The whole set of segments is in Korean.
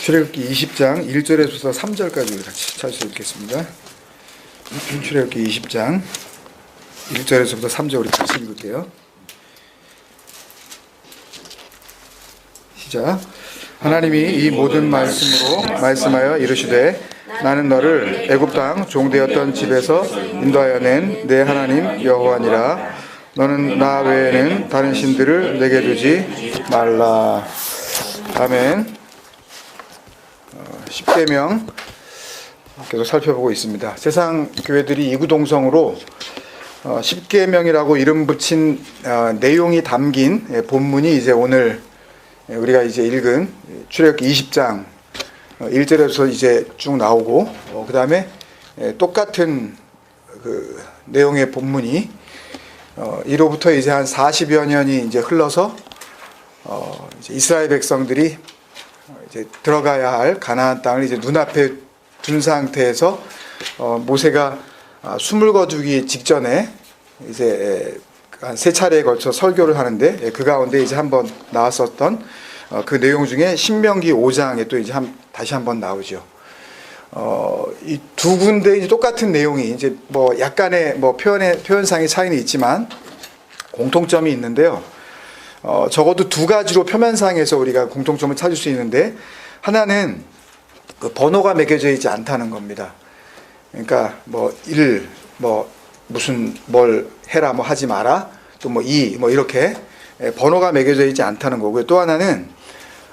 출애굽기 20장 1절에서 3절까지 우리 같이 찾을 읽겠습니다. 출애굽기 20장 1절에서부터 3절 우리 같이 읽을게요. 시작. 하나님이 이 모든 말씀으로 말씀하여 이르시되 나는 너를 애굽 땅 종되었던 집에서 인도하여 낸 내 하나님 여호와니라. 너는 나 외에는 다른 신들을 내게 두지 말라. 아멘. 10계명 계속 살펴보고 있습니다. 세상 교회들이 이구동성으로 10계명이라고 이름 붙인 내용이 담긴 본문이 이제 오늘 우리가 이제 읽은 출애굽기 20장 1절에서 이제 쭉 나오고, 그 다음에 똑같은 그 내용의 본문이 이로부터 이제 한 40여 년이 이제 흘러서 이제 이스라엘 백성들이 이제 들어가야 할 가나안 땅을 이제 눈앞에 둔 상태에서 모세가 숨을 거두기 직전에 이제 한 3차례에 걸쳐 설교를 하는데, 그 가운데 이제 한번 나왔었던 그 내용 중에 신명기 5장에 또 이제 다시 한번 나오죠. 이 두 군데 이제 똑같은 내용이 이제 뭐 약간의 뭐 표현상의 차이는 있지만 공통점이 있는데요. 적어도 두 가지로 표면상에서 우리가 공통점을 찾을 수 있는데, 하나는 그 번호가 매겨져 있지 않다는 겁니다. 그러니까 무슨 뭘 해라 뭐 하지 마라 또 뭐 이렇게 번호가 매겨져 있지 않다는 거고요. 또 하나는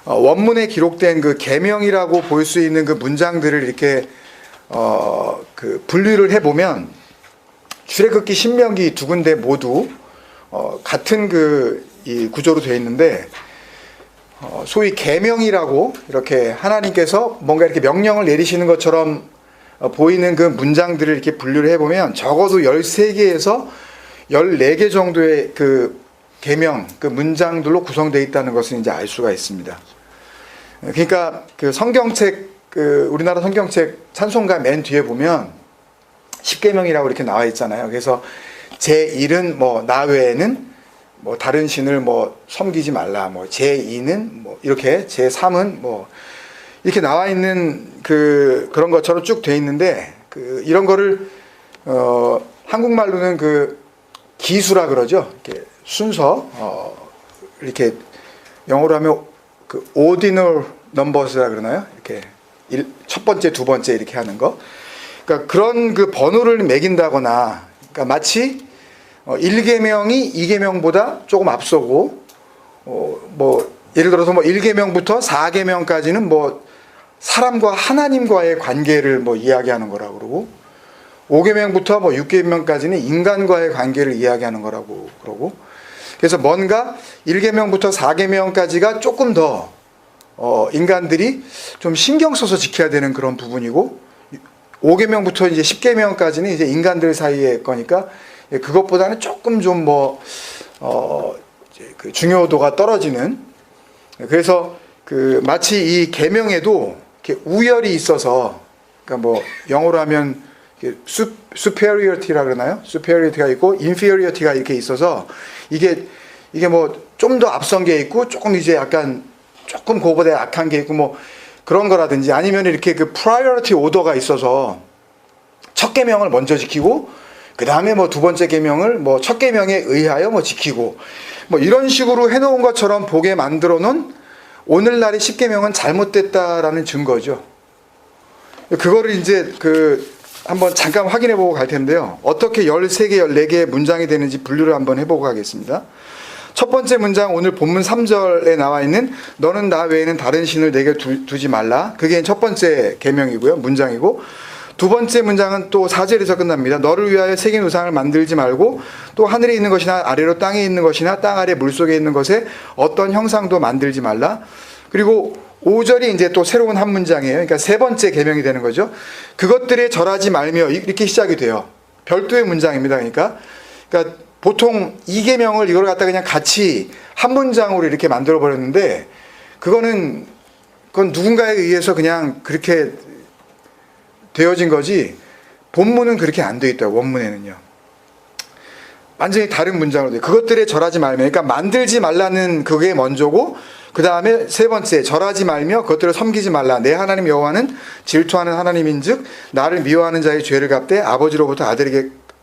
원문에 기록된 그 계명이라고 볼 수 있는 그 문장들을 이렇게 그 분류를 해보면 출애굽기 신명기 두 군데 모두 같은 이 구조로 되어 있는데, 소위 계명이라고 이렇게 하나님께서 뭔가 이렇게 명령을 내리시는 것처럼 보이는 그 문장들을 이렇게 분류를 해보면 적어도 13개에서 14개 정도의 그 계명, 그 문장들로 구성되어 있다는 것을 이제 알 수가 있습니다. 그러니까 그 성경책, 우리나라 성경책 찬송가 맨 뒤에 보면 10계명이라고 이렇게 나와 있잖아요. 그래서 제1은 나 외에는 다른 신을 섬기지 말라. 제2는 이렇게, 제3은 이렇게 나와 있는 그런 것처럼 쭉 돼 있는데, 이런 거를 한국말로는 기수라 그러죠. 이렇게 순서, 이렇게 영어로 하면 ordinal numbers라 그러나요? 이렇게 첫 번째, 두 번째 이렇게 하는 거. 그러니까 그런 번호를 매긴다거나, 그러니까 마치 1계명이 2계명보다 조금 앞서고, 예를 들어서 1계명부터 4계명까지는 사람과 하나님과의 관계를 이야기하는 거라고 그러고, 5계명부터 6계명까지는 인간과의 관계를 이야기하는 거라고 그러고, 그래서 뭔가 1계명부터 4계명까지가 조금 더 인간들이 좀 신경 써서 지켜야 되는 그런 부분이고, 5계명부터 이제 10계명까지는 이제 인간들 사이의 거니까 그것보다는 조금 좀 그 중요도가 떨어지는, 그래서 마치 이 계명에도 이렇게 우열이 있어서, 그러니까 영어로 하면 superiority라 그러나요? superiority가 있고 inferiority가 이렇게 있어서 이게 좀 더 앞선 게 있고 조금 이제 약간 조금 그거보다 약한 게 있고 그런 거라든지, 아니면 이렇게 priority order가 있어서 첫 계명을 먼저 지키고 그 다음에 두 번째 계명을 첫 계명에 의하여 지키고 이런 식으로 해놓은 것처럼 보게 만들어 놓은 오늘날의 10계명은 잘못됐다라는 증거죠. 그거를 이제 한번 잠깐 확인해 보고 갈 텐데요. 어떻게 13개, 14개의 문장이 되는지 분류를 한번 해보고 가겠습니다. 첫 번째 문장, 오늘 본문 3절에 나와 있는 너는 나 외에는 다른 신을 내게 두지 말라. 그게 첫 번째 계명이고요. 문장이고, 두 번째 문장은 또 4절에서 끝납니다. 너를 위하여 새긴 우상을 만들지 말고 또 하늘에 있는 것이나 아래로 땅에 있는 것이나 땅 아래 물속에 있는 것에 어떤 형상도 만들지 말라. 그리고 5절이 이제 또 새로운 한 문장이에요. 그러니까 세 번째 계명이 되는 거죠. 그것들에 절하지 말며, 이렇게 시작이 돼요. 별도의 문장입니다. 그러니까 보통 2계명을 이걸 갖다 그냥 같이 한 문장으로 이렇게 만들어 버렸는데, 그건 누군가에 의해서 그냥 그렇게 되어진 거지, 본문은 그렇게 안 되어 있다고. 원문에는요 완전히 다른 문장으로 돼요. 그것들에 절하지 말며, 그러니까 만들지 말라는 그게 먼저고, 그 다음에 세 번째, 절하지 말며 그것들을 섬기지 말라. 내 하나님 여호와는 질투하는 하나님인즉 나를 미워하는 자의 죄를 갚되 아버지로부터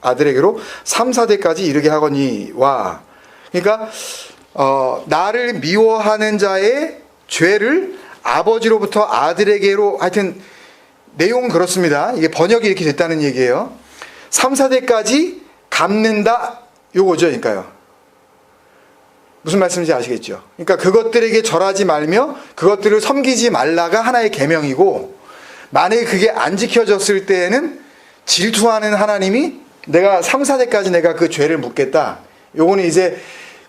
아들에게로 3, 4대까지 이르게 하거니와. 그러니까 나를 미워하는 자의 죄를 아버지로부터 아들에게로, 하여튼 내용은 그렇습니다. 이게 번역이 이렇게 됐다는 얘기예요. 3, 4대까지 갚는다, 요거죠. 그러니까요. 무슨 말씀인지 아시겠죠? 그러니까 그것들에게 절하지 말며 그것들을 섬기지 말라가 하나의 계명이고, 만약에 그게 안 지켜졌을 때에는 질투하는 하나님이 내가 3, 4대까지 내가 그 죄를 묻겠다. 요거는 이제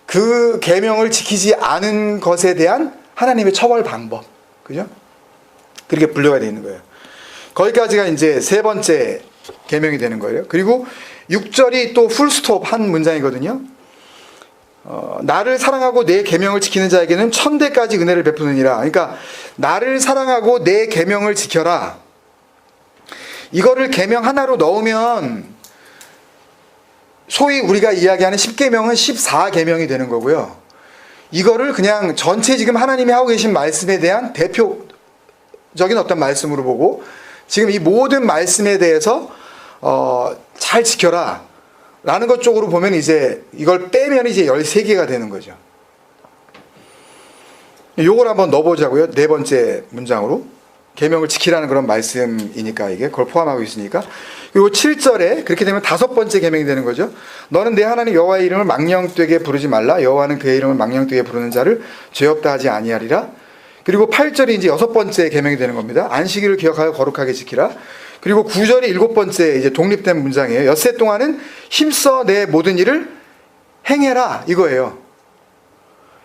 그 계명을 지키지 않은 것에 대한 하나님의 처벌 방법. 그죠? 그렇게 분류가 되어 있는 거예요. 거기까지가 이제 세 번째 계명이 되는 거예요. 그리고 6절이 또 풀스톱 한 문장이거든요. 나를 사랑하고 내 계명을 지키는 자에게는 1000대까지 은혜를 베푸느니라. 그러니까 나를 사랑하고 내 계명을 지켜라. 이거를 계명 하나로 넣으면 소위 우리가 이야기하는 10계명은 14계명이 되는 거고요. 이거를 그냥 전체 지금 하나님이 하고 계신 말씀에 대한 대표적인 어떤 말씀으로 보고, 지금 이 모든 말씀에 대해서 잘 지켜라 라는 것 쪽으로 보면 이제 이걸 빼면 이제 13개가 되는 거죠. 요걸 한번 넣어보자고요. 네 번째 문장으로. 계명을 지키라는 그런 말씀이니까 이게 그걸 포함하고 있으니까. 그리고 7절에 그렇게 되면 다섯 번째 계명이 되는 거죠. 너는 내 하나님 여호와의 이름을 망령되게 부르지 말라. 여호와는 그의 이름을 망령되게 부르는 자를 죄 없다 하지 아니하리라. 그리고 8절이 이제 여섯 번째 계명이 되는 겁니다. 안식일을 기억하여 거룩하게 지키라. 그리고 9절이 일곱 번째 이제 독립된 문장이에요. 엿새 동안은 힘써 내 모든 일을 행해라 이거예요.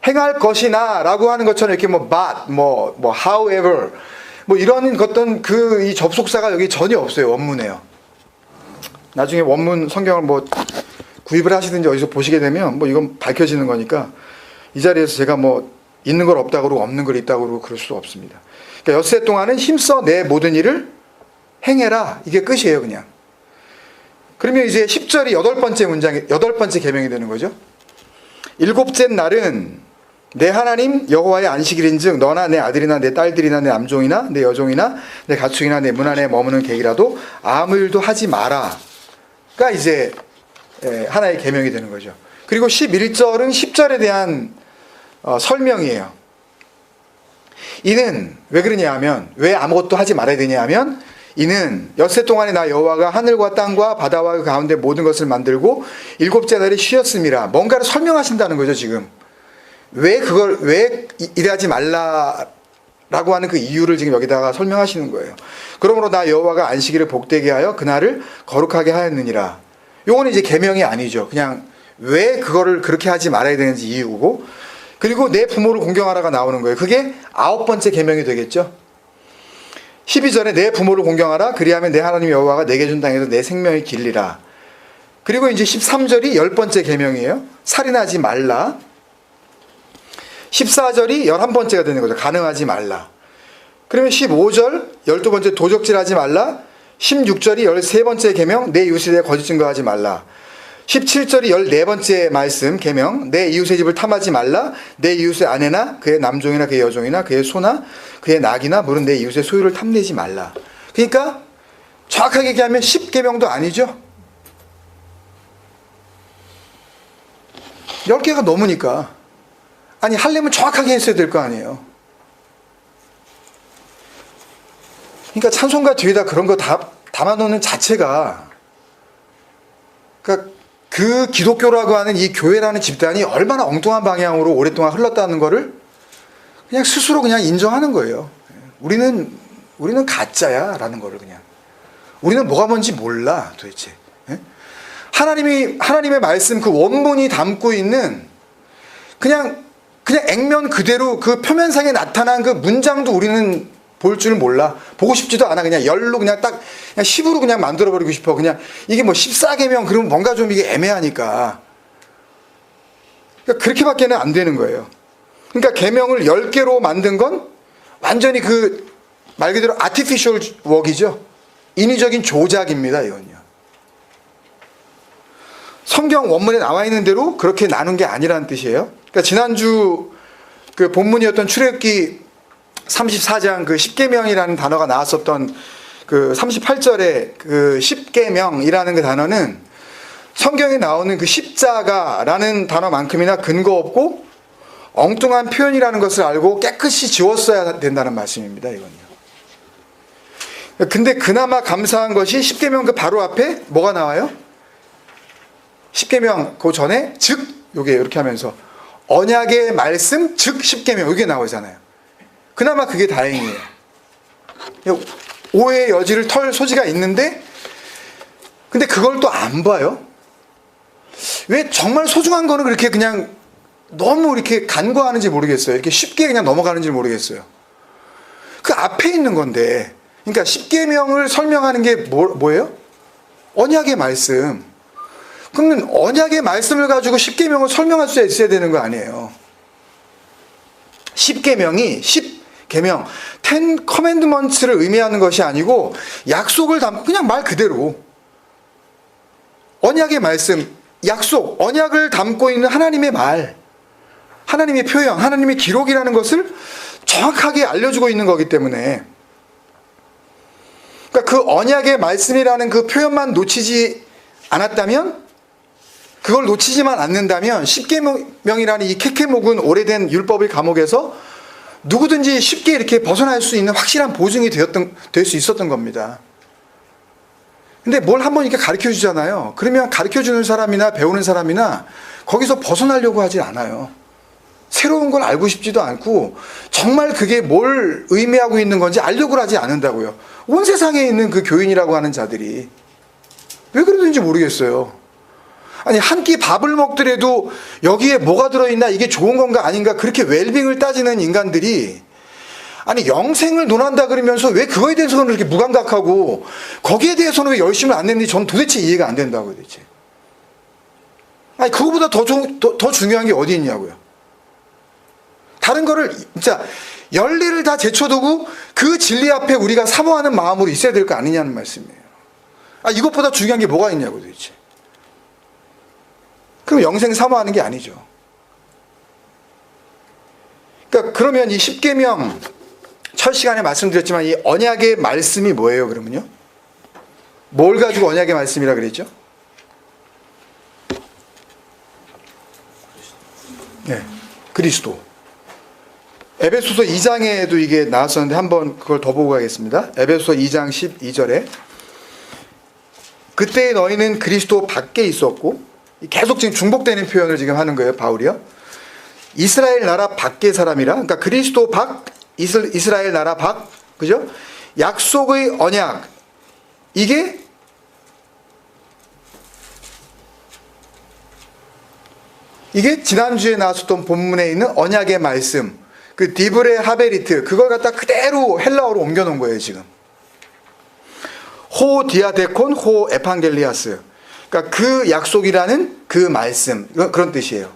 행할 것이나 라고 하는 것처럼 이렇게 but, however 이런 어떤 이 접속사가 여기 전혀 없어요. 원문에요. 나중에 원문 성경을 구입을 하시든지 어디서 보시게 되면 이건 밝혀지는 거니까 이 자리에서 제가 있는 걸 없다고 그러고 없는 걸 있다고 그러고 그럴 수 없습니다. 그러니까 엿새 동안은 힘써 내 모든 일을 행해라. 이게 끝이에요, 그냥. 그러면 이제 10절이 여덟 번째 계명이 되는 거죠. 일곱째 날은 내 하나님 여호와의 안식일인즉 너나 내 아들이나 내 딸들이나 내 남종이나 내 여종이나 내 가축이나 내 문 안에 머무는 객이라도 아무 일도 하지 마라가 이제 하나의 계명이 되는 거죠. 그리고 11절은 10절에 대한 설명이에요. 이는 왜 그러냐 하면, 왜 아무것도 하지 말아야 되냐 하면, 이는 엿새 동안에 나 여호와가 하늘과 땅과 바다와 그 가운데 모든 것을 만들고 일곱째 날에 쉬었음이라. 뭔가를 설명하신다는 거죠, 지금. 왜 일하지 말라라고 하는 그 이유를 지금 여기다가 설명하시는 거예요. 그러므로 나 여호와가 안식일을 복되게 하여 그날을 거룩하게 하였느니라. 요거는 이제 계명이 아니죠. 그냥 왜 그거를 그렇게 하지 말아야 되는지 이유고, 그리고 내 부모를 공경하라가 나오는 거예요. 그게 아홉 번째 계명이 되겠죠. 12절에 내 부모를 공경하라. 그리하면 내 하나님 여호와가 내게 준 땅에서 내 생명이 길리라. 그리고 이제 13절이 열 번째 계명이에요. 살인하지 말라. 14절이 11번째가 되는 거죠. 가능하지 말라. 그러면 15절 12번째 도적질하지 말라. 16절이 13번째 계명 내 이웃에 대해 거짓 증거하지 말라. 17절이 14번째 말씀 계명 내 이웃의 집을 탐하지 말라. 내 이웃의 아내나 그의 남종이나 그의 여종이나 그의 소나 그의 낙이나 물은 내 이웃의 소유를 탐내지 말라. 그러니까 정확하게 얘기하면 10계명도 아니죠. 10개가 넘으니까. 아니 하려면 정확하게 했어야 될 거 아니에요. 그러니까 찬송가 뒤에다 그런 거 다 담아놓는 자체가, 그러니까 그 기독교라고 하는 이 교회라는 집단이 얼마나 엉뚱한 방향으로 오랫동안 흘렀다는 거를 그냥 스스로 그냥 인정하는 거예요. 우리는 가짜야 라는 거를 그냥. 우리는 뭐가 뭔지 몰라 도대체. 하나님의 말씀 그 원문이 담고 있는 그냥 액면 그대로 그 표면상에 나타난 그 문장도 우리는 볼 줄 몰라. 보고 싶지도 않아. 그냥 열로 그냥 10으로 그냥 만들어버리고 싶어. 그냥 이게 14계명 그러면 뭔가 좀 이게 애매하니까. 그러니까 그렇게밖에는 안 되는 거예요. 그러니까 계명을 10개로 만든 건 완전히 그 말 그대로 아티피셜 웍이죠. 인위적인 조작입니다. 이건요. 성경 원문에 나와 있는 대로 그렇게 나눈 게 아니라는 뜻이에요. 그러니까 지난주 그 본문이었던 출애굽기 34장 그 십계명이라는 단어가 나왔었던 그 38절의 그 십계명이라는 그 단어는 성경에 나오는 그 십자가라는 단어만큼이나 근거 없고 엉뚱한 표현이라는 것을 알고 깨끗이 지웠어야 된다는 말씀입니다. 이건요. 근데 그나마 감사한 것이 십계명 그 바로 앞에 뭐가 나와요? 십계명 그 전에 즉 요게 이렇게 하면서 언약의 말씀 즉 십계명 이게 나오잖아요. 그나마 그게 다행이에요. 오해의 여지를 털 소지가 있는데 근데 그걸 또 안 봐요. 왜 정말 소중한 거는 그렇게 그냥 너무 이렇게 간과하는지 모르겠어요. 이렇게 쉽게 그냥 넘어가는지 모르겠어요. 그 앞에 있는 건데 그러니까 십계명을 설명하는 게 뭐예요? 언약의 말씀. 그러면 언약의 말씀을 가지고 십계명을 설명할 수 있어야 되는 거 아니에요. 십계명이 십계명, Ten Commandments를 의미하는 것이 아니고 약속을 담고 그냥 말 그대로 언약의 말씀, 약속, 언약을 담고 있는 하나님의 말, 하나님의 표현, 하나님의 기록이라는 것을 정확하게 알려주고 있는 거기 때문에 그러니까 그 언약의 말씀이라는 그 표현만 놓치지 않았다면 그걸 놓치지만 않는다면 십계명이라는 이 케케목은 오래된 율법의 감옥에서 누구든지 쉽게 이렇게 벗어날 수 있는 확실한 보증이 될 수 있었던 겁니다. 근데 뭘 한번 이렇게 가르쳐 주잖아요. 그러면 가르쳐 주는 사람이나 배우는 사람이나 거기서 벗어나려고 하지 않아요. 새로운 걸 알고 싶지도 않고 정말 그게 뭘 의미하고 있는 건지 알려고 하지 않는다고요. 온 세상에 있는 그 교인이라고 하는 자들이 왜 그러는지 모르겠어요. 아니 한 끼 밥을 먹더라도 여기에 뭐가 들어있나 이게 좋은 건가 아닌가 그렇게 웰빙을 따지는 인간들이 아니 영생을 논한다 그러면서 왜 그거에 대해서는 이렇게 무감각하고 거기에 대해서는 왜 열심을 안 냈는지 전 도대체 이해가 안 된다고요. 도대체. 아니 그거보다 더 중요한 게 어디 있냐고요. 다른 거를 진짜 열리를 다 제쳐두고 그 진리 앞에 우리가 사모하는 마음으로 있어야 될 거 아니냐는 말씀이에요. 아 이것보다 중요한 게 뭐가 있냐고 도대체. 그럼 영생 사모하는 게 아니죠. 그러니까 그러면 이 십계명 첫 시간에 말씀드렸지만 이 언약의 말씀이 뭐예요? 그러면요? 뭘 가지고 언약의 말씀이라 그랬죠? 네, 그리스도. 에베소서 2장에도 이게 나왔었는데 한번 그걸 더 보고 가겠습니다. 에베소서 2장 12절에 그때 너희는 그리스도 밖에 있었고 계속 지금 중복되는 표현을 지금 하는 거예요. 바울이요. 이스라엘 나라 밖의 사람이라 그러니까 그리스도 밖 이스라엘 나라 밖 그죠? 약속의 언약 이게 지난주에 나왔었던 본문에 있는 언약의 말씀 그 디브레 하베리트 그걸 갖다 그대로 헬라어로 옮겨놓은 거예요. 지금 호 디아데콘 호 에판겔리아스 그러니까 그 약속이라는 그 말씀 그런 뜻이에요.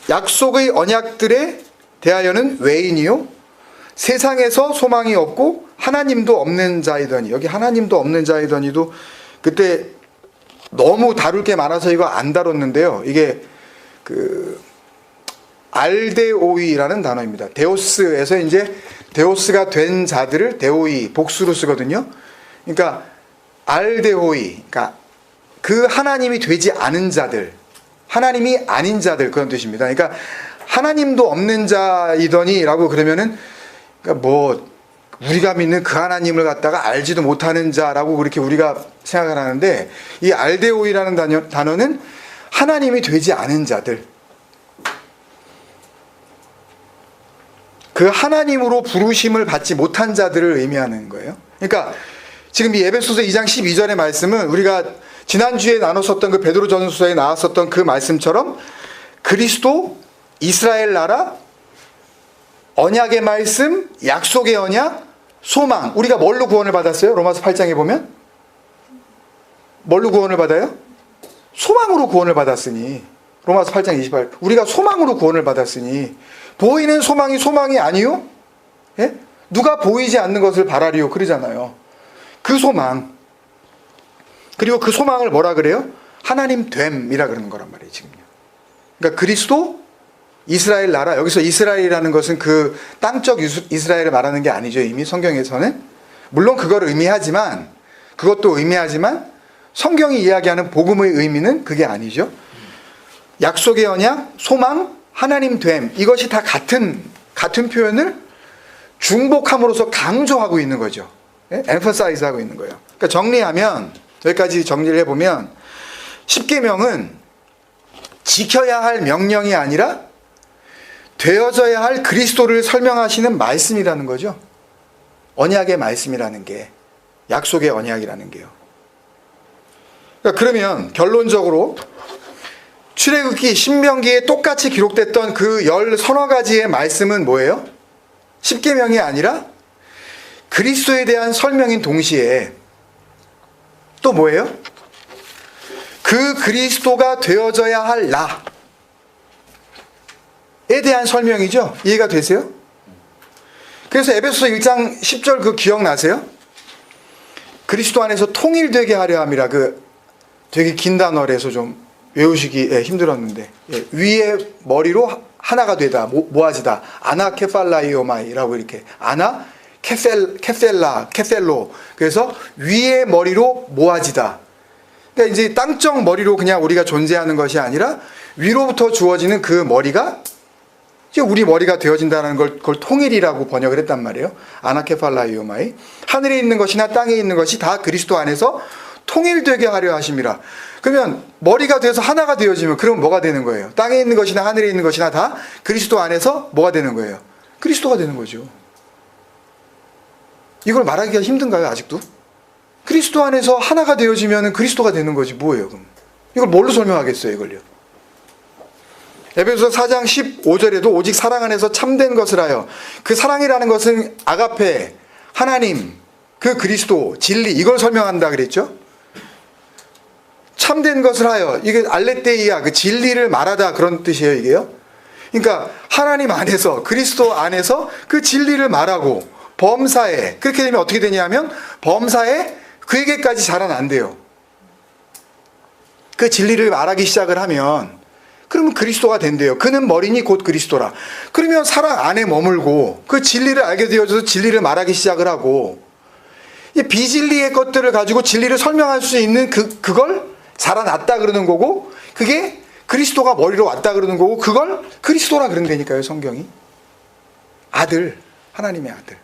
약속의 언약들에 대하여는 외인이요 세상에서 소망이 없고 하나님도 없는 자이더니 여기 하나님도 없는 자이더니도 그때 너무 다룰 게 많아서 이거 안 다뤘는데요. 이게 그 알데오이라는 단어입니다. 데오스에서 이제 데오스가 된 자들을 데오이 복수로 쓰거든요. 그러니까 알데오이 그러니까 그 하나님이 되지 않은 자들 하나님이 아닌 자들 그런 뜻입니다. 그러니까 하나님도 없는 자이더니 라고 그러면은 그러니까 뭐 우리가 믿는 그 하나님을 갖다가 알지도 못하는 자라고 그렇게 우리가 생각을 하는데 이 알데오이라는 단어는 하나님이 되지 않은 자들 그 하나님으로 부르심을 받지 못한 자들을 의미하는 거예요. 그러니까 지금 이 에베소서 2장 12절의 말씀은 우리가 지난주에 나눴었던 그 베드로전서에 나왔었던 그 말씀처럼 그리스도, 이스라엘 나라, 언약의 말씀, 약속의 언약, 소망. 우리가 뭘로 구원을 받았어요? 로마서 8장에 보면 뭘로 구원을 받아요? 소망으로 구원을 받았으니 로마서 8장 28 우리가 소망으로 구원을 받았으니 보이는 소망이 아니요? 예? 누가 보이지 않는 것을 바라리요 그러잖아요. 그 소망 그리고 그 소망을 뭐라 그래요? 하나님 됨이라 그러는 거란 말이에요. 지금요. 그러니까 그리스도, 이스라엘 나라, 여기서 이스라엘이라는 것은 그 땅적 이스라엘을 말하는 게 아니죠. 이미 성경에서는. 물론 그것도 의미하지만 성경이 이야기하는 복음의 의미는 그게 아니죠. 약속의 언약, 소망, 하나님 됨, 이것이 다 같은 표현을 중복함으로써 강조하고 있는 거죠. emphasize 하고 있는 거예요. 그러니까 정리하면, 여기까지 정리를 해보면 10계명은 지켜야 할 명령이 아니라 되어져야 할 그리스도를 설명하시는 말씀이라는 거죠. 언약의 말씀이라는 게, 약속의 언약이라는 게요. 그러니까 그러면 결론적으로 출애굽기, 신명기에 똑같이 기록됐던 그 13가지의 말씀은 뭐예요? 10계명이 아니라 그리스도에 대한 설명인 동시에 또 뭐예요? 그 그리스도가 되어져야 할 나에 대한 설명이죠. 이해가 되세요? 그래서 에베소서 1장 10절 그 기억나세요? 그리스도 안에서 통일되게 하려 함이라. 그 되게 긴 단어라서 좀 외우시기 힘들었는데, 위에 머리로 하나가 되다, 모아지다. 아나 케팔라이오마이라고 이렇게, 아나 케셀로. 그래서 위에 머리로 모아지다. 그러니까 이제 땅적 머리로 그냥 우리가 존재하는 것이 아니라 위로부터 주어지는 그 머리가 이제 우리 머리가 되어진다는 걸, 그걸 통일이라고 번역을 했단 말이에요. 아나케팔라이오마이. 하늘에 있는 것이나 땅에 있는 것이 다 그리스도 안에서 통일되게 하려 하심이라. 그러면 머리가 돼서 하나가 되어지면 그럼 뭐가 되는 거예요? 땅에 있는 것이나 하늘에 있는 것이나 다 그리스도 안에서 뭐가 되는 거예요? 그리스도가 되는 거죠. 이걸 말하기가 힘든가요, 아직도? 그리스도 안에서 하나가 되어지면 그리스도가 되는 거지 뭐예요, 그럼? 이걸 뭘로 설명하겠어요, 이걸요? 에베소서 4장 15절에도 오직 사랑 안에서 참된 것을 하여, 그 사랑이라는 것은 아가페, 하나님, 그 그리스도, 진리, 이걸 설명한다 그랬죠? 참된 것을 하여, 이게 알레테이아, 그 진리를 말하다, 그런 뜻이에요, 이게요. 그러니까 하나님 안에서, 그리스도 안에서 그 진리를 말하고 범사에, 그렇게 되면 어떻게 되냐면 범사에 그에게까지 자라난대요. 그 진리를 말하기 시작을 하면 그러면 그리스도가 된대요. 그는 머리니 곧 그리스도라. 그러면 사랑 안에 머물고 그 진리를 알게 되어져서 진리를 말하기 시작을 하고, 이 비진리의 것들을 가지고 진리를 설명할 수 있는 그걸 자라났다 그러는 거고, 그게 그리스도가 머리로 왔다 그러는 거고, 그걸 그리스도라 그런다니까요, 성경이. 아들, 하나님의 아들.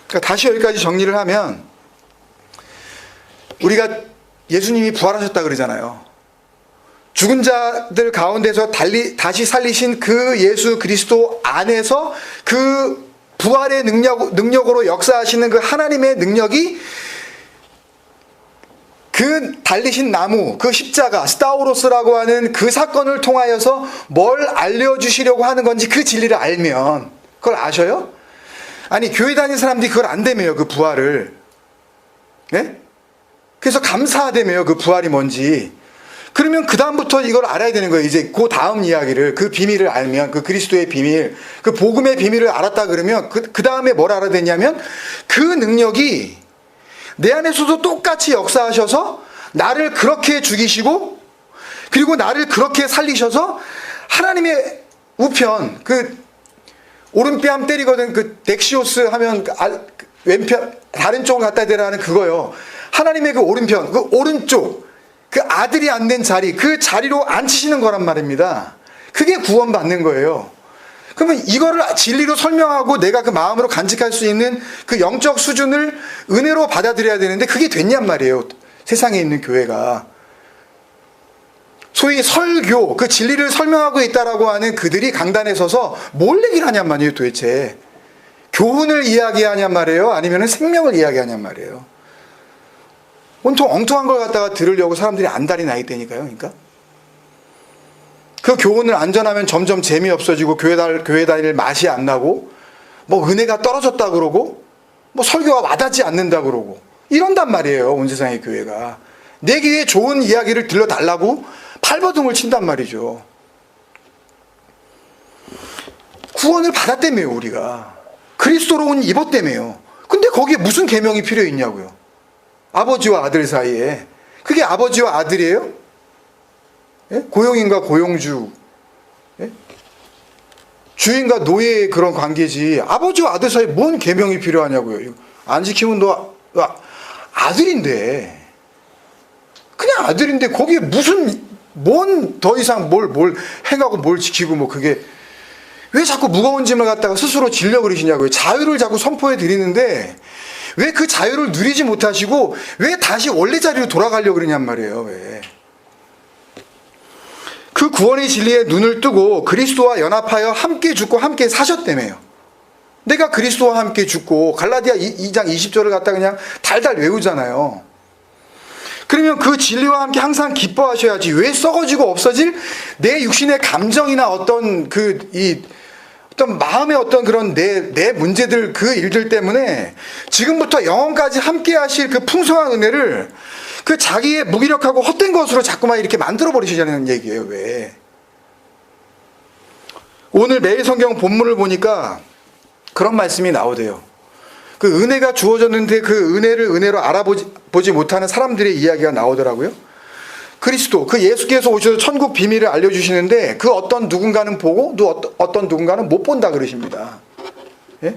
그러니까 다시 여기까지 정리를 하면, 우리가 예수님이 부활하셨다 그러잖아요. 죽은 자들 가운데서 다시 살리신 그 예수 그리스도 안에서 그 부활의 능력으로 역사하시는 그 하나님의 능력이 그 달리신 나무, 그 십자가, 스타우로스라고 하는 그 사건을 통하여서 뭘 알려주시려고 하는 건지 그 진리를 알면, 그걸 아셔요? 아니, 교회 다니는 사람들이 그걸 안 되매요, 그 부활을. 네? 그래서 감사하다며요, 그 부활이 뭔지. 그러면 그 다음부터 이걸 알아야 되는 거예요. 이제 그 다음 이야기를, 그 비밀을 알면, 그 그리스도의 비밀, 그 복음의 비밀을 알았다 그러면 그 다음에 뭘 알아야 되냐면, 그 능력이 내 안에서도 똑같이 역사하셔서 나를 그렇게 죽이시고, 그리고 나를 그렇게 살리셔서 하나님의 우편, 그 오른뺨 때리거든, 그 덱시오스 하면 왼편 다른 쪽을 갖다 대라는 그거요. 하나님의 그 오른편, 그 오른쪽, 그 아들이 앉는 자리, 그 자리로 앉히시는 거란 말입니다. 그게 구원받는 거예요. 그러면 이거를 진리로 설명하고 내가 그 마음으로 간직할 수 있는 그 영적 수준을 은혜로 받아들여야 되는데, 그게 됐냔 말이에요, 세상에 있는 교회가. 소위 설교, 그 진리를 설명하고 있다라고 하는 그들이 강단에 서서 뭘 얘기를 하냔 말이에요, 도대체. 교훈을 이야기하냔 말이에요? 아니면 생명을 이야기하냔 말이에요? 온통 엉뚱한 걸 갖다가 들으려고 사람들이 안달이 나 있다니까요. 그러니까 그 교훈을 안 전하면 점점 재미없어지고 교회 다닐 맛이 안 나고, 뭐 은혜가 떨어졌다 그러고, 뭐 설교가 와닿지 않는다 그러고, 이런단 말이에요, 온 세상의 교회가. 내 귀에 좋은 이야기를 들려달라고 팔버둥을 친단 말이죠. 구원을 받았다며요, 우리가. 그리스도로 온 입었다며요. 근데 거기에 무슨 계명이 필요 있냐고요. 아버지와 아들 사이에. 그게 아버지와 아들이에요? 예? 고용인과 고용주. 예? 주인과 노예의 그런 관계지. 아버지와 아들 사이에 뭔 계명이 필요하냐고요. 안 지키면 너 아들인데, 그냥 아들인데 거기에 무슨 뭔 더 이상 뭘 행하고 뭘 지키고 뭐 그게 왜 자꾸 무거운 짐을 갖다가 스스로 질려 그러시냐고요. 자유를 자꾸 선포해 드리는데 왜 그 자유를 누리지 못하시고 왜 다시 원래 자리로 돌아가려고 그러냔 말이에요. 왜? 그 구원의 진리에 눈을 뜨고 그리스도와 연합하여 함께 죽고 함께 사셨다며요. 내가 그리스도와 함께 죽고 갈라디아 2장 20절을 갖다 그냥 달달 외우잖아요. 그러면 그 진리와 함께 항상 기뻐하셔야지. 왜 썩어지고 없어질 내 육신의 감정이나 어떤 어떤 마음의 어떤 그런 내 문제들, 그 일들 때문에 지금부터 영원까지 함께 하실 그 풍성한 은혜를 그 자기의 무기력하고 헛된 것으로 자꾸만 이렇게 만들어 버리시자는 얘기예요. 왜? 오늘 매일 성경 본문을 보니까 그런 말씀이 나오대요. 그 은혜가 주어졌는데 그 은혜를 은혜로 알아보지 못하는 사람들의 이야기가 나오더라고요. 그리스도, 그 예수께서 오셔서 천국 비밀을 알려주시는데 그 어떤 누군가는 보고 또 어떤 누군가는 못 본다 그러십니다. 예?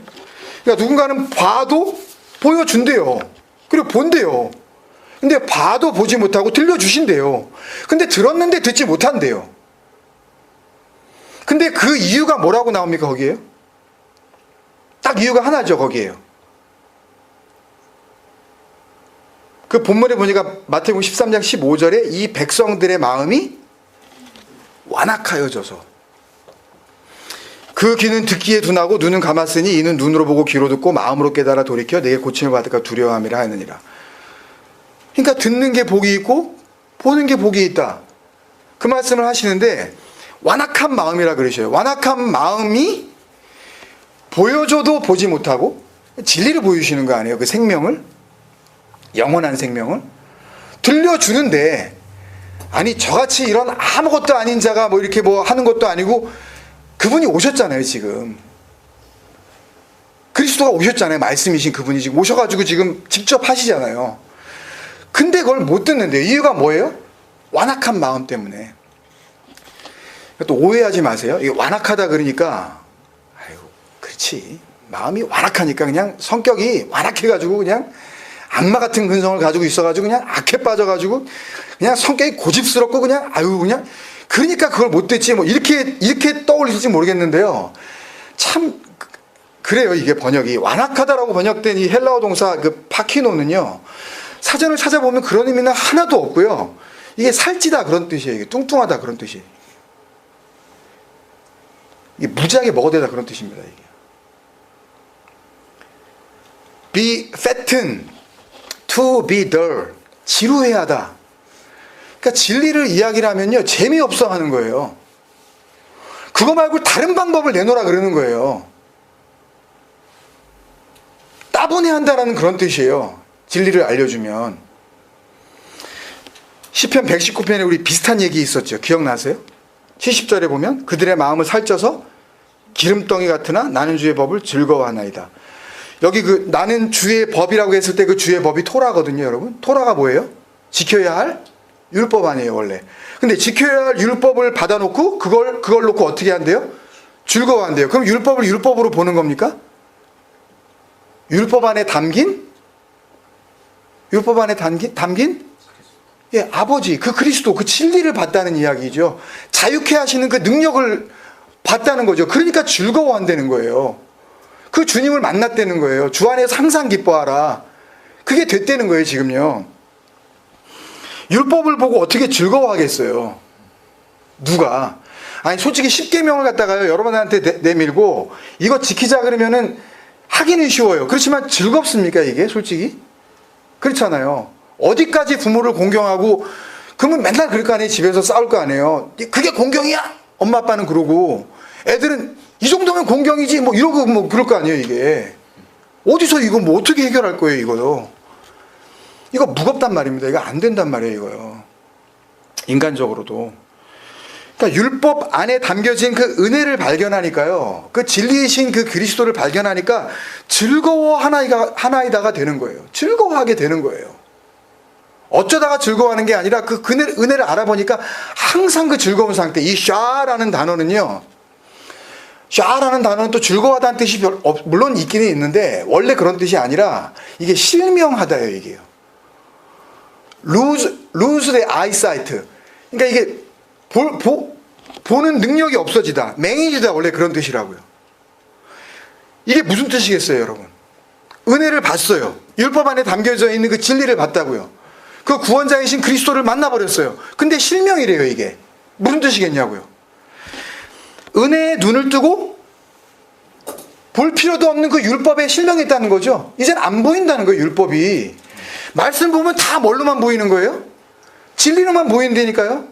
그러니까 누군가는 봐도 보여준대요. 그리고 본대요. 근데 봐도 보지 못하고 들려주신대요. 근데 들었는데 듣지 못한대요. 근데 그 이유가 뭐라고 나옵니까 거기에요? 딱 이유가 하나죠 거기에요. 그 본문에 보니까 마태복음 13장 15절에 이 백성들의 마음이 완악하여져서 그 귀는 듣기에 둔하고 눈은 감았으니 이는 눈으로 보고 귀로 듣고 마음으로 깨달아 돌이켜 내게 고침을 받을까 두려워함이라 하느니라. 그러니까 듣는 게 복이 있고 보는 게 복이 있다. 그 말씀을 하시는데 완악한 마음이라 그러셔요. 완악한 마음이 보여줘도 보지 못하고 진리를 보여주시는 거 아니에요. 그 생명을, 영원한 생명을 들려주는데, 아니 저같이 이런 아무것도 아닌 자가 뭐 이렇게 뭐 하는 것도 아니고 그분이 오셨잖아요. 지금 그리스도가 오셨잖아요. 말씀이신 그분이 지금 오셔가지고 지금 직접 하시잖아요. 근데 그걸 못 듣는데요. 이유가 뭐예요? 완악한 마음 때문에. 또 오해하지 마세요. 이게 완악하다 그러니까 아이고 그렇지, 마음이 완악하니까 그냥 성격이 완악해가지고 그냥 악마 같은 근성을 가지고 있어가지고 그냥 악해 빠져가지고 그냥 성격이 고집스럽고 그냥 아유 그냥 그러니까 그걸 못 듣지 뭐 이렇게 떠올릴지 모르겠는데요. 참 그래요. 이게 번역이 완악하다라고 번역된 이 헬라어 동사 그 파키노는요, 사전을 찾아보면 그런 의미는 하나도 없고요. 이게 살찌다 그런 뜻이에요. 이게 뚱뚱하다 그런 뜻이에요. 이게 무지하게 먹어대다 그런 뜻입니다. 이게 be fatten, to be dull, 지루해하다. 그러니까 진리를 이야기를 하면요 재미없어 하는 거예요. 그거 말고 다른 방법을 내놓으라 그러는 거예요. 따분해한다라는 그런 뜻이에요. 진리를 알려주면. 시편 119편에 우리 비슷한 얘기 있었죠. 기억나세요? 70절에 보면 그들의 마음을 살쪄서 기름덩이 같으나 나는 주의 법을 즐거워하나이다. 여기 그 나는 주의 법이라고 했을 때 그 주의 법이 토라거든요. 여러분, 토라가 뭐예요? 지켜야 할 율법 아니에요 원래. 근데 지켜야 할 율법을 받아놓고 그걸 놓고 어떻게 한대요? 즐거워한대요. 그럼 율법을 율법으로 보는 겁니까? 율법 안에 담긴 예, 아버지, 그 그리스도, 그 진리를 봤다는 이야기죠. 자유케 하시는 그 능력을 봤다는 거죠. 그러니까 즐거워한다는 거예요. 그 주님을 만났다는 거예요. 주 안에서 항상 기뻐하라. 그게 됐다는 거예요, 지금요. 율법을 보고 어떻게 즐거워하겠어요? 누가? 아니, 솔직히 10계명을 갖다가요, 여러분한테 내밀고, 이거 지키자 그러면은 하기는 쉬워요. 그렇지만 즐겁습니까, 이게? 솔직히? 그렇잖아요. 어디까지 부모를 공경하고, 그러면 맨날 그럴 거 아니에요? 집에서 싸울 거 아니에요? 그게 공경이야? 엄마, 아빠는 그러고, 애들은 이 정도면 공경이지, 뭐 이러고 뭐 그럴 거 아니에요, 이게. 어디서 이거 뭐 어떻게 해결할 거예요, 이거요? 이거 무겁단 말입니다. 이거 안 된단 말이에요, 이거요. 인간적으로도. 그러니까 율법 안에 담겨진 그 은혜를 발견하니까요. 그 진리이신 그 그리스도를 발견하니까 즐거워하나이다가 되는 거예요. 즐거워하게 되는 거예요. 어쩌다가 즐거워하는 게 아니라 그 은혜를 알아보니까 항상 그 즐거운 상태. 이 샤라는 단어는요, 샤라는 단어는 또 즐거워하다는 뜻이 물론 있기는 있는데 원래 그런 뜻이 아니라 이게 실명하다예요, 이게요. lose the eyesight. 그러니까 이게 보는 능력이 없어지다, 맹해지다, 원래 그런 뜻이라고요. 이게 무슨 뜻이겠어요, 여러분? 은혜를 봤어요. 율법 안에 담겨져 있는 그 진리를 봤다고요. 그 구원자이신 그리스도를 만나버렸어요. 근데 실명이래요, 이게. 무슨 뜻이겠냐고요. 은혜의 눈을 뜨고 볼 필요도 없는 그 율법에 실명했다는 거죠. 이젠 안 보인다는 거예요, 율법이. 말씀 보면 다 뭘로만 보이는 거예요? 진리로만 보인다니까요.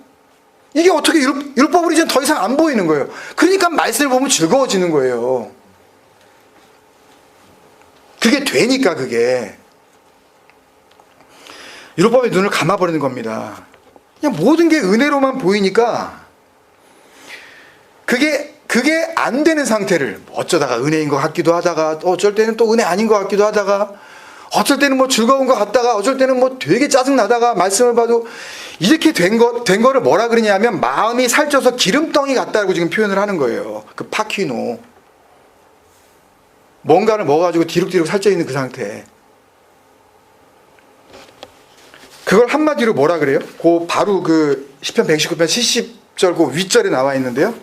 이게 어떻게 율법으로 이제 더 이상 안 보이는 거예요. 그러니까 말씀을 보면 즐거워지는 거예요. 그게 되니까 그게. 율법의 눈을 감아버리는 겁니다. 그냥 모든 게 은혜로만 보이니까 그게 안 되는 상태를 어쩌다가 은혜인 것 같기도 하다가 어쩔 때는 또 은혜 아닌 것 같기도 하다가 어쩔 때는 뭐 즐거운 것 같다가 어쩔 때는 뭐 되게 짜증나다가 말씀을 봐도 이렇게 된 거를 뭐라 그러냐면 마음이 살쪄서 기름덩이 같다고 지금 표현을 하는 거예요. 그 파퀴노. 뭔가를 먹어가지고 디룩디룩 살쪄 있는 그 상태. 그걸 한마디로 뭐라 그래요? 바로 그 시편 119편 70절 그 윗절에 나와 있는데요.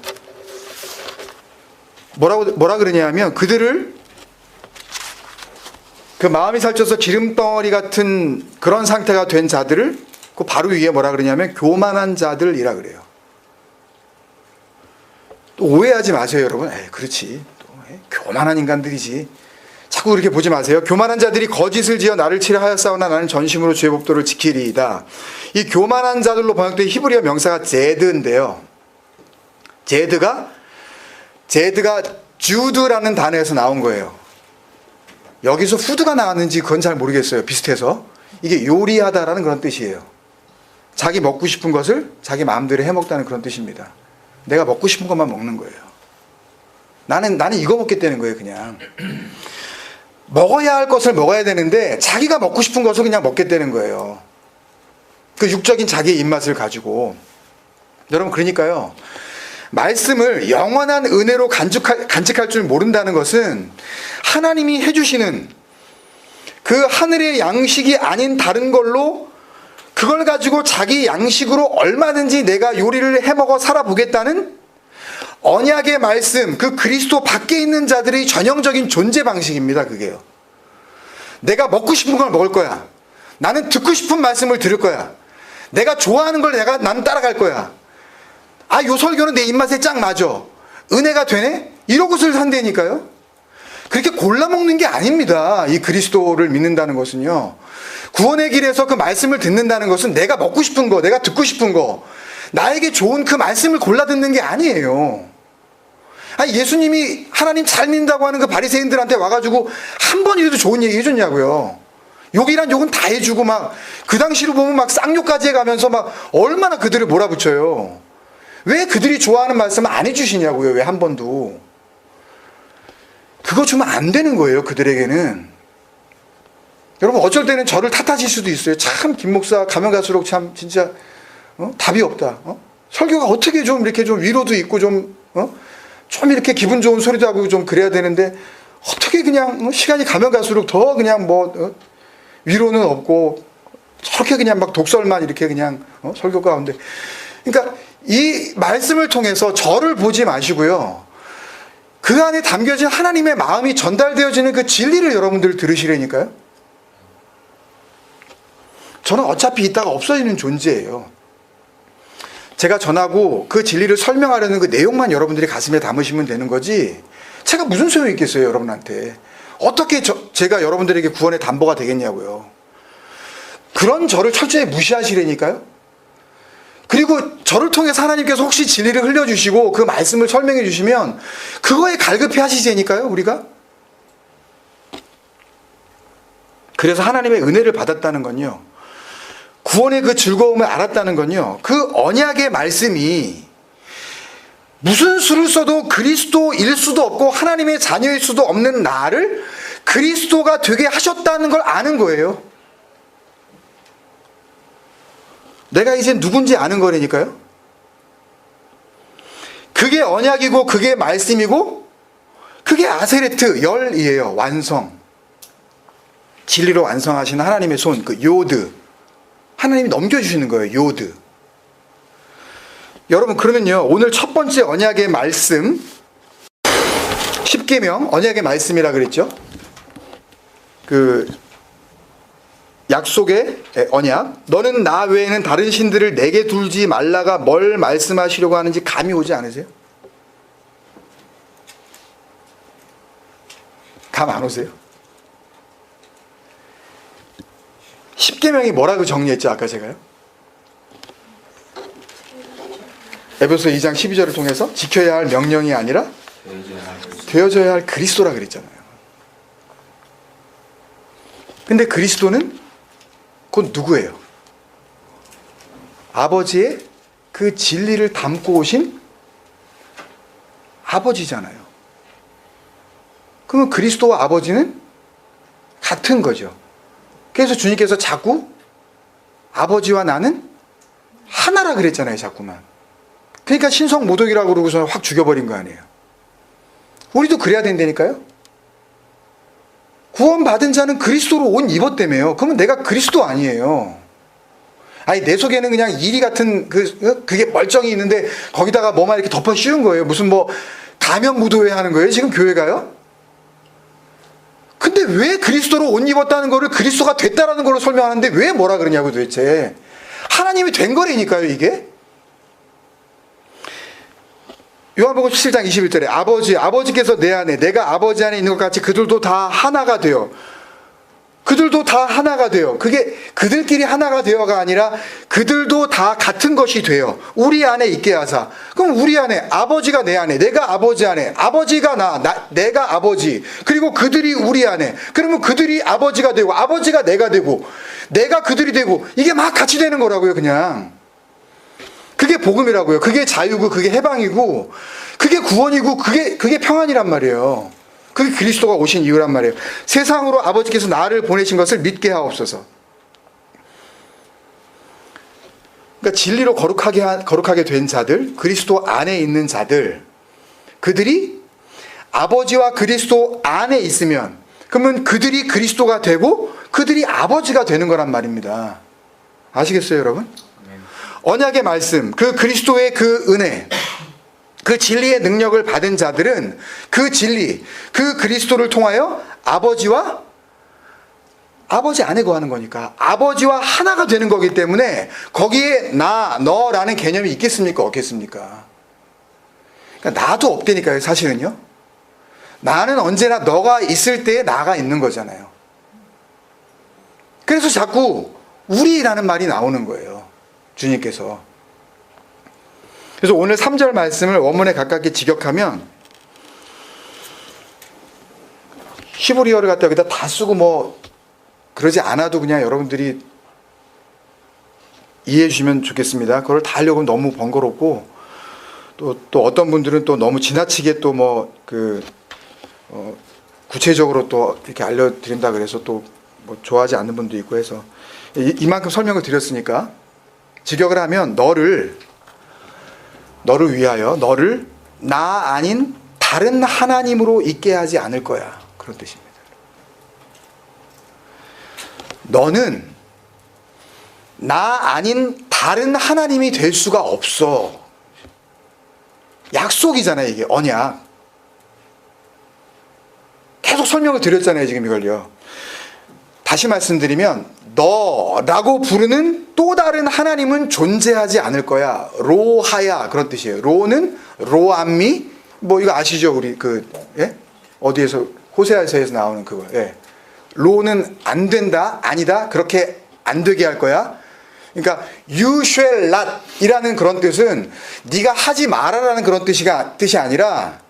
뭐라 그러냐면 그들을 그 마음이 살쪄서 기름덩어리 같은 그런 상태가 된 자들을 그 바로 위에 뭐라 그러냐면 교만한 자들이라 그래요. 또 오해하지 마세요, 여러분. 그렇지. 교만한 인간들이지. 자꾸 그렇게 보지 마세요. 교만한 자들이 거짓을 지어 나를 치려 하였사오나 나는 전심으로 주의 법도를 지키리이다. 이 교만한 자들로 번역된 히브리어 명사가 제드인데요. 제드가 주드라는 단어에서 나온 거예요. 여기서 후드가 나왔는지 그건 잘 모르겠어요. 비슷해서. 이게 요리하다라는 그런 뜻이에요. 자기 먹고 싶은 것을 자기 마음대로 해먹다는 그런 뜻입니다. 내가 먹고 싶은 것만 먹는 거예요. 나는 이거 먹겠다는 거예요, 그냥. 먹어야 할 것을 먹어야 되는데 자기가 먹고 싶은 것을 그냥 먹겠다는 거예요. 그 육적인 자기의 입맛을 가지고. 여러분, 그러니까요. 말씀을 영원한 은혜로 간직할 줄 모른다는 것은 하나님이 해주시는 그 하늘의 양식이 아닌 다른 걸로 그걸 가지고 자기 양식으로 얼마든지 내가 요리를 해먹어 살아보겠다는 언약의 말씀, 그 그리스도 밖에 있는 자들의 전형적인 존재 방식입니다. 그게요. 내가 먹고 싶은 걸 먹을 거야. 나는 듣고 싶은 말씀을 들을 거야. 내가 좋아하는 걸 나는 따라갈 거야. 요 설교는 내 입맛에 쫙 맞아. 은혜가 되네? 이러고서 산다니까요. 그렇게 골라 먹는 게 아닙니다. 이 그리스도를 믿는다는 것은요. 구원의 길에서 그 말씀을 듣는다는 것은 내가 먹고 싶은 거, 내가 듣고 싶은 거, 나에게 좋은 그 말씀을 골라 듣는 게 아니에요. 예수님이 하나님 잘 믿는다고 하는 그 바리새인들한테 와가지고 한 번이라도 좋은 얘기 해줬냐고요. 욕이란 욕은 다 해주고 막 그 당시로 보면 막 쌍욕까지 해가면서 막 얼마나 그들을 몰아붙여요. 왜 그들이 좋아하는 말씀을 안 해주시냐고요. 왜 한 번도. 그거 주면 안 되는 거예요, 그들에게는. 여러분, 어쩔 때는 저를 탓하실 수도 있어요. 참 김 목사 가면 갈수록 참 진짜 답이 없다. 설교가 어떻게 좀 이렇게 좀 위로도 있고 좀 이렇게 기분 좋은 소리도 하고 좀 그래야 되는데 어떻게 그냥 시간이 가면 갈수록 더 그냥 위로는 없고 저렇게 그냥 막 독설만 이렇게 그냥 설교 가운데. 그러니까 이 말씀을 통해서 저를 보지 마시고요. 그 안에 담겨진 하나님의 마음이 전달되어지는 그 진리를 여러분들 들으시려니까요. 저는 어차피 있다가 없어지는 존재예요. 제가 전하고 그 진리를 설명하려는 그 내용만 여러분들이 가슴에 담으시면 되는 거지 제가 무슨 소용이 있겠어요, 여러분한테. 어떻게 제가 여러분들에게 구원의 담보가 되겠냐고요. 그런 저를 철저히 무시하시려니까요. 그리고 저를 통해서 하나님께서 혹시 진리를 흘려주시고 그 말씀을 설명해 주시면 그거에 갈급해 하시자니까요, 우리가. 그래서 하나님의 은혜를 받았다는 건요, 구원의 그 즐거움을 알았다는 건요, 그 언약의 말씀이 무슨 수를 써도 그리스도일 수도 없고 하나님의 자녀일 수도 없는 나를 그리스도가 되게 하셨다는 걸 아는 거예요. 내가 이제 누군지 아는 거라니까요. 그게 언약이고 그게 말씀이고 그게 아세레트, 열이에요. 완성. 진리로 완성하시는 하나님의 손, 그 요드. 하나님이 넘겨주시는 거예요. 요드. 여러분, 그러면요, 오늘 첫 번째 언약의 말씀, 십계명 언약의 말씀이라 그랬죠. 그 약속의 언약, 너는 나 외에는 다른 신들을 내게 두지 말라가 뭘 말씀하시려고 하는지 감이 오지 않으세요? 감 안 오세요? 십계명이 뭐라고 정리했죠? 아까 제가요? 에베소 2장 12절을 통해서 지켜야 할 명령이 아니라 되어져야 할 그리스도라 그랬잖아요. 근데 그리스도는 곧 누구예요? 아버지의 그 진리를 담고 오신 아버지잖아요. 그러면 그리스도와 아버지는 같은 거죠. 그래서 주님께서 자꾸 아버지와 나는 하나라 그랬잖아요. 자꾸만. 그러니까 신성 모독이라고 그러고서 확 죽여버린 거 아니에요. 우리도 그래야 된다니까요. 구원받은 자는 그리스도로 옷 입었다며요. 그러면 내가 그리스도 아니에요. 아니, 내 속에는 그냥 이리 같은 그게 멀쩡히 있는데 거기다가 뭐만 이렇게 덮어 씌운 거예요. 무슨 뭐 가면무도회 하는 거예요, 지금 교회가요? 근데 왜 그리스도로 옷 입었다는 거를 그리스도가 됐다라는 걸로 설명하는데 왜 뭐라 그러냐고 도대체. 하나님이 된 거라니까요, 이게. 요한복음 17장 21절에 아버지께서 내 안에, 내가 아버지 안에 있는 것 같이 그들도 다 하나가 되어. 그들도 다 하나가 되어. 그게 그들끼리 하나가 되어가 아니라 그들도 다 같은 것이 되어 우리 안에 있게 하사. 그럼 우리 안에, 아버지가 내 안에, 내가 아버지 안에, 아버지가 내가 아버지, 그리고 그들이 우리 안에. 그러면 그들이 아버지가 되고 아버지가 내가 되고 내가 그들이 되고 이게 막 같이 되는 거라고요. 그냥 그게 복음이라고요. 그게 자유고 그게 해방이고 그게 구원이고 그게 평안이란 말이에요. 그게 그리스도가 오신 이유란 말이에요. 세상으로 아버지께서 나를 보내신 것을 믿게 하옵소서. 그러니까 진리로 거룩하게 된 자들, 그리스도 안에 있는 자들, 그들이 아버지와 그리스도 안에 있으면 그러면 그들이 그리스도가 되고 그들이 아버지가 되는 거란 말입니다. 아시겠어요, 여러분? 언약의 말씀, 그 그리스도의 그 은혜, 그 진리의 능력을 받은 자들은 그 진리, 그 그리스도를 통하여 아버지 안에 거하는 거니까 아버지와 하나가 되는 거기 때문에 거기에 나, 너라는 개념이 있겠습니까? 없겠습니까? 그러니까 나도 없다니까요, 사실은요. 나는 언제나 너가 있을 때에 나가 있는 거잖아요. 그래서 자꾸 우리라는 말이 나오는 거예요, 주님께서. 그래서 오늘 3절 말씀을 원문에 가깝게 직역하면 히브리어를 갖다 여기다 다 쓰고 뭐 그러지 않아도 그냥 여러분들이 이해해 주시면 좋겠습니다. 그걸 다 하려고 너무 번거롭고 또 어떤 분들은 또 너무 지나치게 또 뭐 구체적으로 또 이렇게 알려드린다 그래서 또 뭐 좋아하지 않는 분도 있고 해서 이만큼 설명을 드렸으니까 직역을 하면 너를 위하여 너를 나 아닌 다른 하나님으로 있게 하지 않을 거야. 그런 뜻입니다. 너는 나 아닌 다른 하나님이 될 수가 없어. 약속이잖아요, 이게. 언약. 계속 설명을 드렸잖아요, 지금 이걸요. 다시 말씀드리면 너라고 부르는 또 다른 하나님은 존재하지 않을 거야. 로하야, 그런 뜻이에요. 로는 로암미, 뭐 이거 아시죠? 우리 어디에서 호세아서에서 나오는 그거. 예. 로는 안 된다, 아니다, 그렇게 안 되게 할 거야. 그러니까 you shall not 이라는 그런 뜻은 네가 하지 말아라는 그런 뜻이 아니라,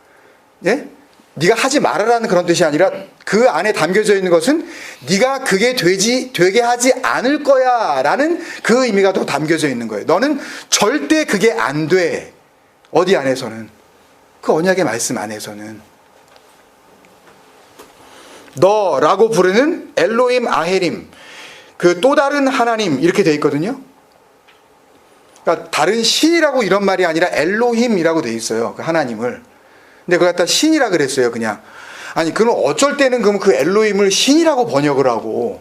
예? 네가 하지 말아라는 그런 뜻이 아니라 그 안에 담겨져 있는 것은 네가 그게 되게 하지 않을 거야 라는 그 의미가 더 담겨져 있는 거예요. 너는 절대 그게 안 돼. 어디 안에서는? 그 언약의 말씀 안에서는. 너라고 부르는 엘로임 아헤림, 그 또 다른 하나님 이렇게 돼 있거든요. 그러니까 다른 신이라고 이런 말이 아니라 엘로힘이라고 돼 있어요. 그 하나님을. 근데 그걸 갖다 신이라 그랬어요, 그냥. 아니, 그럼 어쩔 때는 그럼 그 엘로힘을 신이라고 번역을 하고,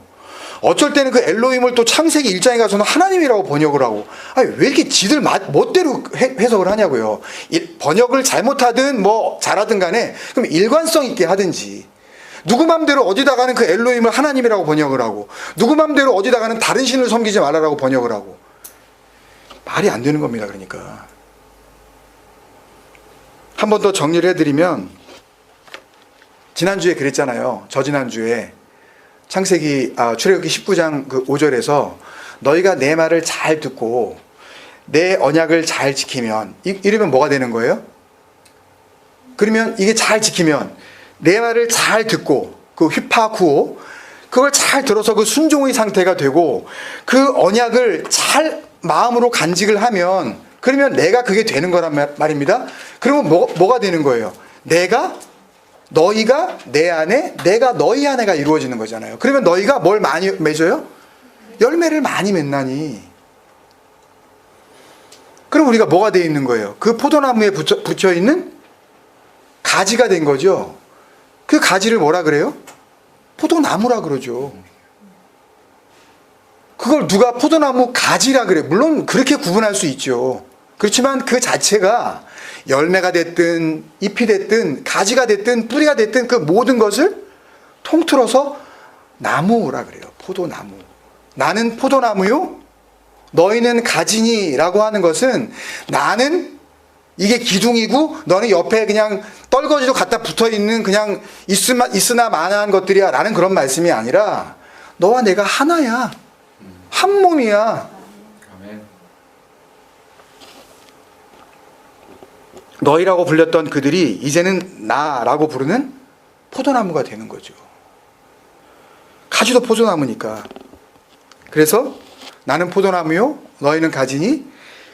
어쩔 때는 그 엘로힘을 또 창세기 1장에 가서는 하나님이라고 번역을 하고, 아니, 왜 이렇게 지들 멋대로 해석을 하냐고요. 번역을 잘못하든 뭐 잘하든 간에, 그럼 일관성 있게 하든지. 누구 맘대로 어디다가는 그 엘로힘을 하나님이라고 번역을 하고, 누구 맘대로 어디다가는 다른 신을 섬기지 말라라고 번역을 하고. 말이 안 되는 겁니다, 그러니까. 한 번 더 정리를 해드리면, 지난주에 그랬잖아요. 저지난주에. 출애굽기 19장 그 5절에서 너희가 내 말을 잘 듣고 내 언약을 잘 지키면, 이러면 뭐가 되는 거예요? 그러면 이게 잘 지키면 내 말을 잘 듣고 그 휘파구호 그걸 잘 들어서 그 순종의 상태가 되고 그 언약을 잘 마음으로 간직을 하면, 그러면 내가 그게 되는 거란 말입니다. 그러면 뭐가 되는 거예요? 너희가 내 안에, 내가 너희 안에가 이루어지는 거잖아요. 그러면 너희가 뭘 많이 맺어요? 열매를 많이 맺나니. 그럼 우리가 뭐가 되어 있는 거예요? 그 포도나무에 붙여 있는 가지가 된 거죠. 그 가지를 뭐라 그래요? 포도나무라 그러죠. 그걸 누가 포도나무 가지라 그래. 물론 그렇게 구분할 수 있죠. 그렇지만 그 자체가 열매가 됐든 잎이 됐든 가지가 됐든 뿌리가 됐든 그 모든 것을 통틀어서 나무라 그래요. 포도나무. 나는 포도나무요, 너희는 가지니 라고 하는 것은, 나는 이게 기둥이고 너는 옆에 그냥 떨거지도 갖다 붙어있는 그냥 있으나 마나한 것들이야 라는 그런 말씀이 아니라, 너와 내가 하나야. 한 몸이야. 너희라고 불렸던 그들이 이제는 나라고 부르는 포도나무가 되는 거죠. 가지도 포도나무니까. 그래서 나는 포도나무요, 너희는 가지니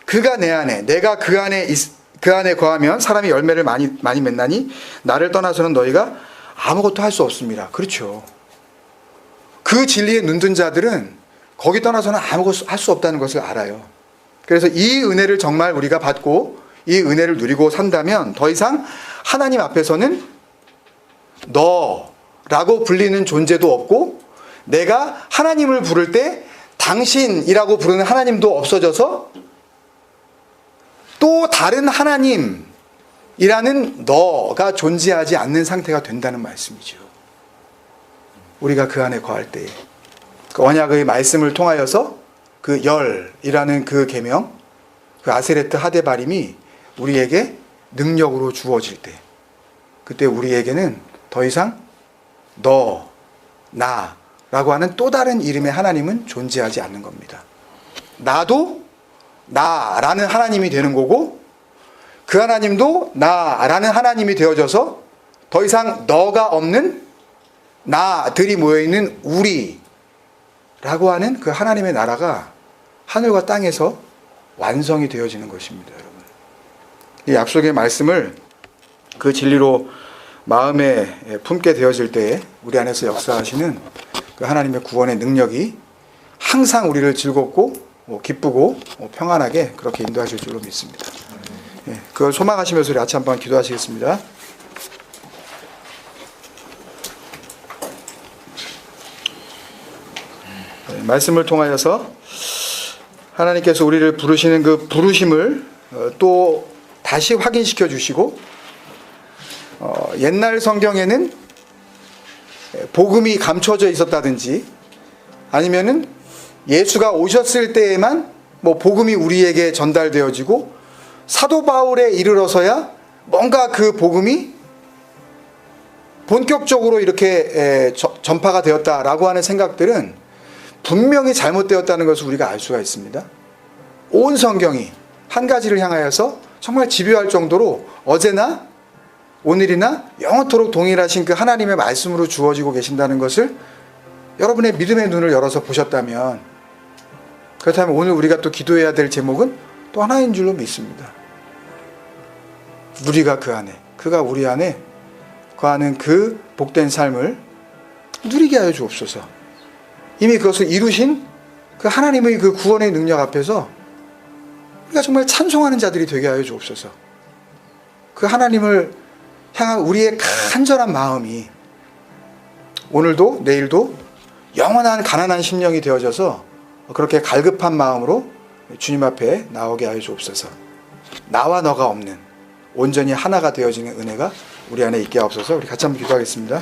그가 내 안에, 내가 그 안에 거하면 사람이 열매를 많이 맺나니 나를 떠나서는 너희가 아무것도 할 수 없습니다. 그렇죠. 그 진리에 눈뜬 자들은 거기 떠나서는 아무것도 할 수 없다는 것을 알아요. 그래서 이 은혜를 정말 우리가 받고 이 은혜를 누리고 산다면 더 이상 하나님 앞에서는 너라고 불리는 존재도 없고, 내가 하나님을 부를 때 당신이라고 부르는 하나님도 없어져서 또 다른 하나님이라는 너가 존재하지 않는 상태가 된다는 말씀이죠. 우리가 그 안에 거할 때에 그 언약의 말씀을 통하여서 그 열이라는 그 계명, 그 아세레트 하데바림이 우리에게 능력으로 주어질 때, 그때 우리에게는 더 이상 너, 나라고 하는 또 다른 이름의 하나님은 존재하지 않는 겁니다. 나도 나라는 하나님이 되는 거고, 그 하나님도 나라는 하나님이 되어져서 더 이상 너가 없는 나들이 모여있는 우리라고 하는 그 하나님의 나라가 하늘과 땅에서 완성이 되어지는 것입니다. 여러분, 이 약속의 말씀을 그 진리로 마음에 품게 되어질 때에 우리 안에서 역사하시는 그 하나님의 구원의 능력이 항상 우리를 즐겁고 기쁘고 평안하게 그렇게 인도하실 줄로 믿습니다. 그걸 소망하시면서 우리 같이 한번 기도하시겠습니다. 말씀을 통하여서 하나님께서 우리를 부르시는 그 부르심을 또 다시 확인시켜 주시고, 옛날 성경에는 복음이 감춰져 있었다든지 아니면은 예수가 오셨을 때에만 복음이 우리에게 전달되어지고 사도 바울에 이르러서야 뭔가 그 복음이 본격적으로 이렇게 전파가 되었다라고 하는 생각들은 분명히 잘못되었다는 것을 우리가 알 수가 있습니다. 온 성경이 한 가지를 향하여서 정말 집요할 정도로 어제나 오늘이나 영원토록 동일하신 그 하나님의 말씀으로 주어지고 계신다는 것을 여러분의 믿음의 눈을 열어서 보셨다면, 그렇다면 오늘 우리가 또 기도해야 될 제목은 또 하나인 줄로 믿습니다. 우리가 그 안에, 그가 우리 안에 거하는 그 복된 삶을 누리게 하여 주옵소서. 이미 그것을 이루신 그 하나님의 그 구원의 능력 앞에서 우리가 정말 찬송하는 자들이 되게 하여 주옵소서. 그 하나님을 향한 우리의 간절한 마음이 오늘도 내일도 영원한 가난한 심령이 되어져서 그렇게 갈급한 마음으로 주님 앞에 나오게 하여 주옵소서. 나와 너가 없는 온전히 하나가 되어지는 은혜가 우리 안에 있게 하옵소서. 우리 같이 한번 기도하겠습니다.